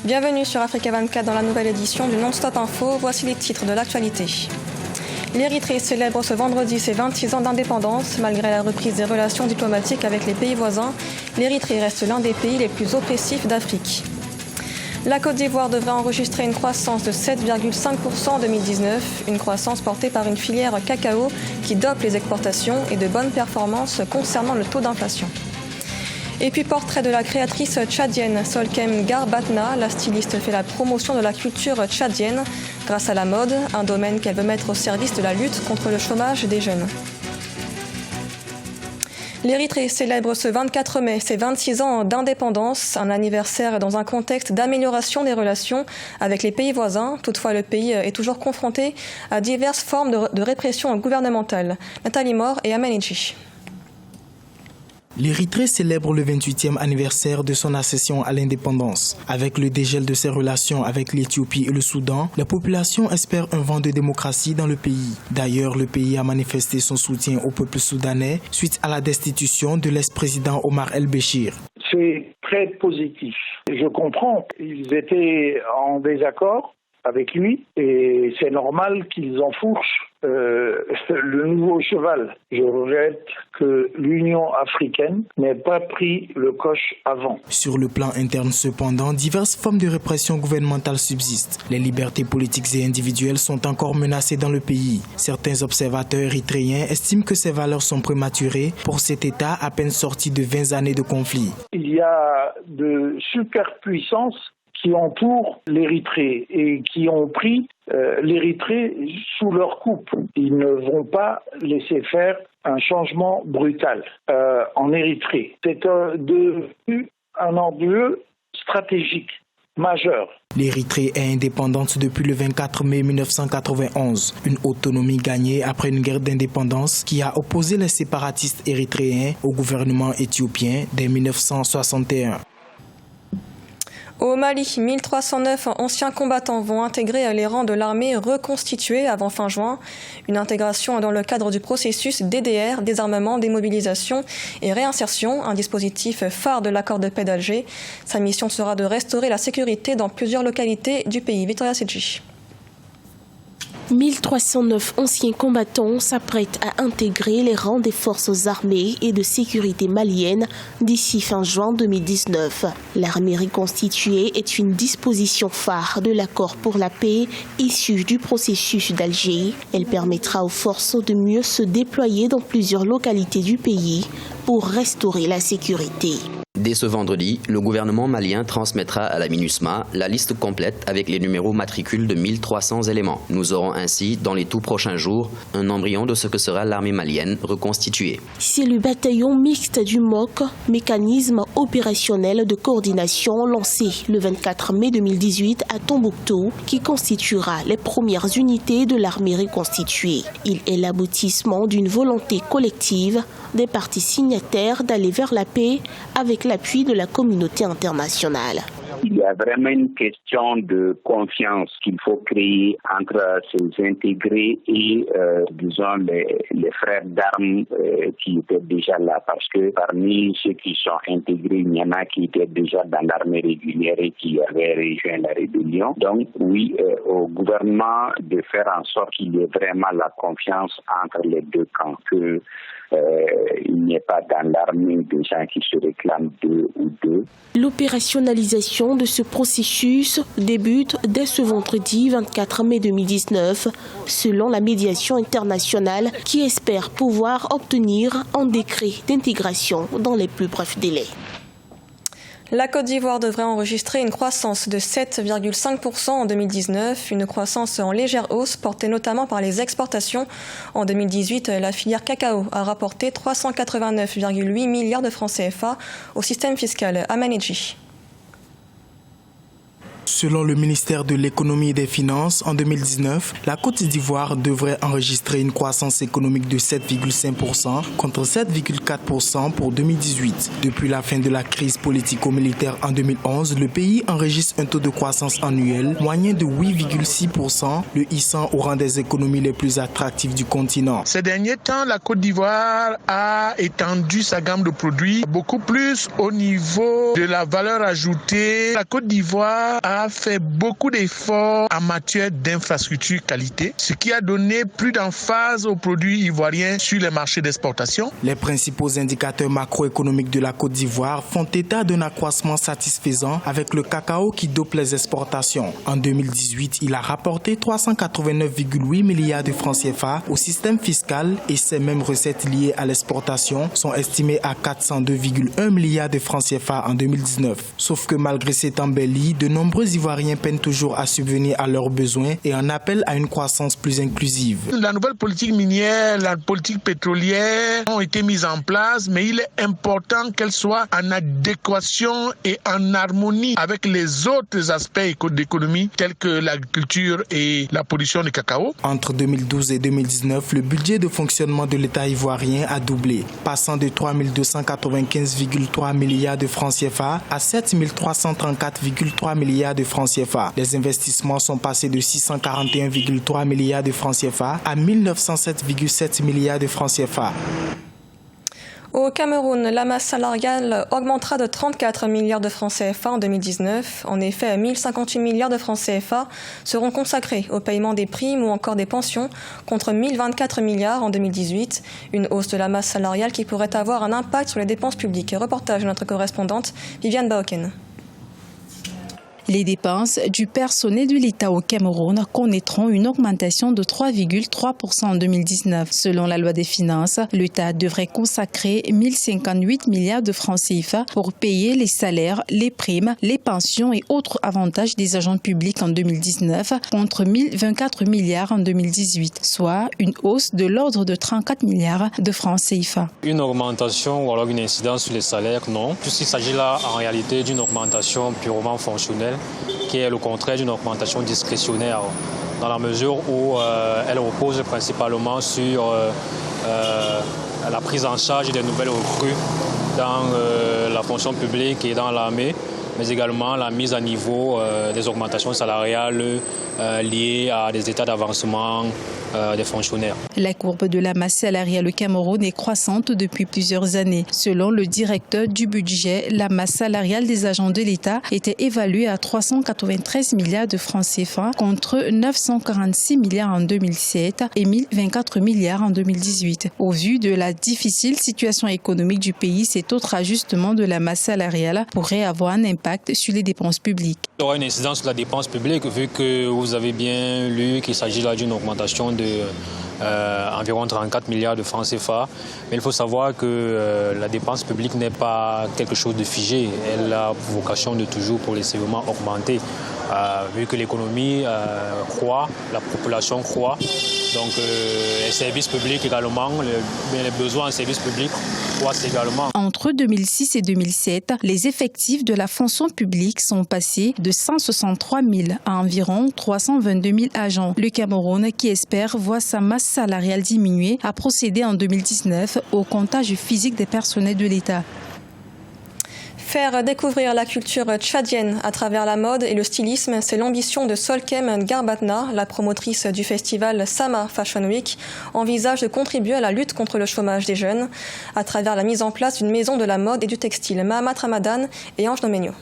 Bienvenue sur Africa 24 dans la nouvelle édition du Non-Stop Info. Voici les titres de l'actualité. L'Érythrée célèbre ce vendredi ses 26 ans d'indépendance. Malgré la reprise des relations diplomatiques avec les pays voisins, l'Érythrée reste l'un des pays les plus oppressifs d'Afrique. La Côte d'Ivoire devrait enregistrer une croissance de 7,5% en 2019, une croissance portée par une filière cacao qui dope les exportations et de bonnes performances concernant le taux d'inflation. Et puis portrait de la créatrice tchadienne Solkem Garbatna, la styliste fait la promotion de la culture tchadienne grâce à la mode, un domaine qu'elle veut mettre au service de la lutte contre le chômage des jeunes. L'Érythrée célèbre ce 24 mai ses 26 ans d'indépendance, un anniversaire dans un contexte d'amélioration des relations avec les pays voisins. Toutefois, le pays est toujours confronté à diverses formes de répression gouvernementale. Nathalie Moore et Ameneji. L'Érythrée célèbre le 28e anniversaire de son accession à l'indépendance. Avec le dégel de ses relations avec l'Éthiopie et le Soudan, la population espère un vent de démocratie dans le pays. D'ailleurs, le pays a manifesté son soutien au peuple soudanais suite à la destitution de l'ex-président Omar El-Béchir. C'est très positif. Je comprends, ils étaient en désaccord avec lui et c'est normal qu'ils enfourchent le nouveau cheval. Je regrette que l'Union africaine n'ait pas pris le coche avant. Sur le plan interne cependant, diverses formes de répression gouvernementale subsistent. Les libertés politiques et individuelles sont encore menacées dans le pays. Certains observateurs érythréens estiment que ces valeurs sont prématurées pour cet État à peine sorti de 20 années de conflit. Il y a de superpuissances qui entourent l'Érythrée et qui ont pris l'Érythrée sous leur coupe. Ils ne vont pas laisser faire un changement brutal en Érythrée. C'est devenu un enjeu stratégique majeur. L'Érythrée est indépendante depuis le 24 mai 1991, une autonomie gagnée après une guerre d'indépendance qui a opposé les séparatistes érythréens au gouvernement éthiopien dès 1961. Au Mali, 1309 anciens combattants vont intégrer les rangs de l'armée reconstituée avant fin juin. Une intégration dans le cadre du processus DDR, désarmement, démobilisation et réinsertion, un dispositif phare de l'accord de paix d'Alger. Sa mission sera de restaurer la sécurité dans plusieurs localités du pays. Victoria Sedji. 1309 anciens combattants s'apprêtent à intégrer les rangs des forces armées et de sécurité maliennes d'ici fin juin 2019. L'armée reconstituée est une disposition phare de l'accord pour la paix issu du processus d'Alger. Elle permettra aux forces de mieux se déployer dans plusieurs localités du pays pour restaurer la sécurité. Dès ce vendredi, le gouvernement malien transmettra à la MINUSMA la liste complète avec les numéros matricules de 1300 éléments. Nous aurons ainsi, dans les tout prochains jours, un embryon de ce que sera l'armée malienne reconstituée. C'est le bataillon mixte du MOC, mécanisme opérationnel de coordination lancé le 24 mai 2018 à Tombouctou, qui constituera les premières unités de l'armée reconstituée. Il est l'aboutissement d'une volonté collective des parties signataires d'aller vers la paix avec l'appui de la communauté internationale. Il y a vraiment une question de confiance qu'il faut créer entre ces intégrés et, disons, les frères d'armes qui étaient déjà là. Parce que parmi ceux qui sont intégrés, il y en a qui étaient déjà dans l'armée régulière et qui avaient rejoint la rébellion. Donc, oui, au gouvernement de faire en sorte qu'il y ait vraiment la confiance entre les deux camps, que il n'y ait pas dans l'armée des gens qui se réclament d'eux ou d'eux. L'opérationnalisation de ce processus débute dès ce vendredi 24 mai 2019, selon la médiation internationale qui espère pouvoir obtenir un décret d'intégration dans les plus brefs délais. La Côte d'Ivoire devrait enregistrer une croissance de 7,5% en 2019, une croissance en légère hausse portée notamment par les exportations. En 2018, la filière cacao a rapporté 389,8 milliards de francs CFA au système fiscal. Ameneji. Selon le ministère de l'Économie et des Finances, en 2019, la Côte d'Ivoire devrait enregistrer une croissance économique de 7,5% contre 7,4% pour 2018. Depuis la fin de la crise politico-militaire en 2011, le pays enregistre un taux de croissance annuel moyen de 8,6%, le hissant au rang des économies les plus attractives du continent. Ces derniers temps, la Côte d'Ivoire a étendu sa gamme de produits beaucoup plus au niveau de la valeur ajoutée. La Côte d'Ivoire a fait beaucoup d'efforts en matière d'infrastructure qualité, ce qui a donné plus d'emphase aux produits ivoiriens sur les marchés d'exportation. Les principaux indicateurs macroéconomiques de la Côte d'Ivoire font état d'un accroissement satisfaisant avec le cacao qui dope les exportations. En 2018, il a rapporté 389,8 milliards de francs CFA au système fiscal et ces mêmes recettes liées à l'exportation sont estimées à 402,1 milliards de francs CFA en 2019. Sauf que malgré cette embellie, de nombreux Ivoiriens peinent toujours à subvenir à leurs besoins et en appellent à une croissance plus inclusive. La nouvelle politique minière, la politique pétrolière ont été mises en place, mais il est important qu'elles soient en adéquation et en harmonie avec les autres aspects d'économie tels que l'agriculture et la production de cacao. Entre 2012 et 2019, le budget de fonctionnement de l'État ivoirien a doublé, passant de 3 295,3 milliards de francs CFA à 7 334,3 milliards de francs CFA. Les investissements sont passés de 641,3 milliards de francs CFA à 1907,7 milliards de francs CFA. Au Cameroun, la masse salariale augmentera de 34 milliards de francs CFA en 2019. En effet, 1058 milliards de francs CFA seront consacrés au paiement des primes ou encore des pensions, contre 1024 milliards en 2018. Une hausse de la masse salariale qui pourrait avoir un impact sur les dépenses publiques. Reportage de notre correspondante Viviane Baoken. Les dépenses du personnel de l'État au Cameroun connaîtront une augmentation de 3,3% en 2019. Selon la loi des finances, l'État devrait consacrer 1058 milliards de francs CFA pour payer les salaires, les primes, les pensions et autres avantages des agents publics en 2019 contre 1024 milliards en 2018, soit une hausse de l'ordre de 34 milliards de francs CFA. Une augmentation ou alors une incidence sur les salaires, non. Puisqu'il s'agit là en réalité d'une augmentation purement fonctionnelle, qui est le contraire d'une augmentation discrétionnaire, dans la mesure où elle repose principalement sur la prise en charge des nouvelles recrues dans la fonction publique et dans l'armée, mais également la mise à niveau des augmentations salariales liées à des états d'avancement des fonctionnaires. La courbe de la masse salariale au Cameroun est croissante depuis plusieurs années. Selon le directeur du budget, la masse salariale des agents de l'État était évaluée à 393 milliards de francs CFA contre 946 milliards en 2007 et 1024 milliards en 2018. Au vu de la difficile situation économique du pays, cet autre ajustement de la masse salariale pourrait avoir un impact sur les dépenses publiques. Il y aura une incidence sur la dépense publique vu que vous avez bien lu qu'il s'agit là d'une augmentation de environ 34 milliards de francs CFA. Mais il faut savoir que la dépense publique n'est pas quelque chose de figé. Elle a vocation de toujours progressivement augmenter. Vu que l'économie croît, la population croît, donc les services publics également, les besoins en services publics croissent également. Entre 2006 et 2007, les effectifs de la fonction publique sont passés de 163 000 à environ 322 000 agents. Le Cameroun, qui espère voir sa masse salariale diminuer, a procédé en 2019 au comptage physique des personnels de l'État. Faire découvrir la culture tchadienne à travers la mode et le stylisme, c'est l'ambition de Solkem Garbatna, la promotrice du festival Sama Fashion Week, envisage de contribuer à la lutte contre le chômage des jeunes à travers la mise en place d'une maison de la mode et du textile. Mahamat Ramadan et Ange Nomenio.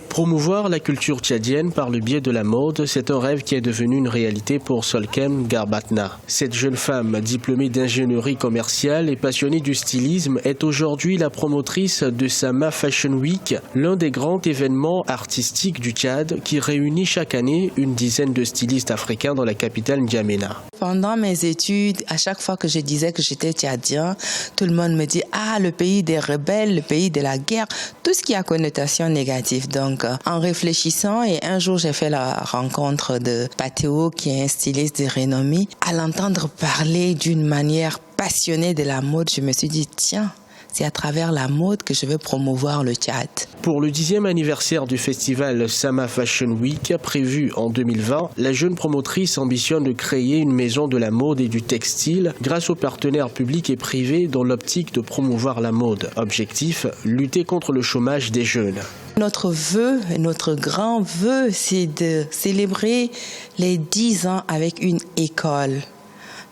Promouvoir la culture tchadienne par le biais de la mode, c'est un rêve qui est devenu une réalité pour Solkem Garbatna. Cette jeune femme, diplômée d'ingénierie commerciale et passionnée du stylisme, est aujourd'hui la promotrice de Sama Fashion Week, l'un des grands événements artistiques du Tchad qui réunit chaque année une dizaine de stylistes africains dans la capitale N'Djamena. Pendant mes études, à chaque fois que je disais que j'étais tchadien, tout le monde me dit « Ah, le pays des rebelles, le pays de la guerre », tout ce qui a connotation négative. Donc, en réfléchissant, et un jour, j'ai fait la rencontre de Patéo, qui est un styliste de renommée. À l'entendre parler d'une manière passionnée de la mode, je me suis dit « Tiens, c'est à travers la mode que je veux promouvoir le Tchad. Pour le 10e anniversaire du festival Sama Fashion Week, prévu en 2020, la jeune promotrice ambitionne de créer une maison de la mode et du textile grâce aux partenaires publics et privés dans l'optique de promouvoir la mode. Objectif, lutter contre le chômage des jeunes. Notre vœu, notre grand vœu, c'est de célébrer les 10 ans avec une école.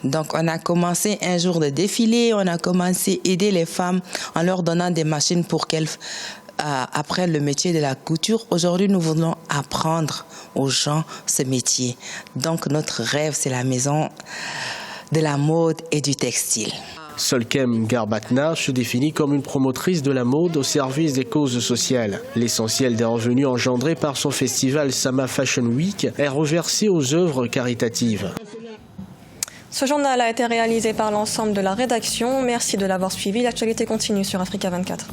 Donc on a commencé un jour de défilé, on a commencé à aider les femmes en leur donnant des machines pour qu'elles apprennent le métier de la couture. Aujourd'hui, nous voulons apprendre aux gens ce métier. Donc notre rêve, c'est la maison de la mode et du textile. Solkem Garbatna se définit comme une promotrice de la mode au service des causes sociales. L'essentiel des revenus engendrés par son festival Sama Fashion Week est reversé aux œuvres caritatives. Ce journal a été réalisé par l'ensemble de la rédaction. Merci de l'avoir suivi. L'actualité continue sur Africa 24.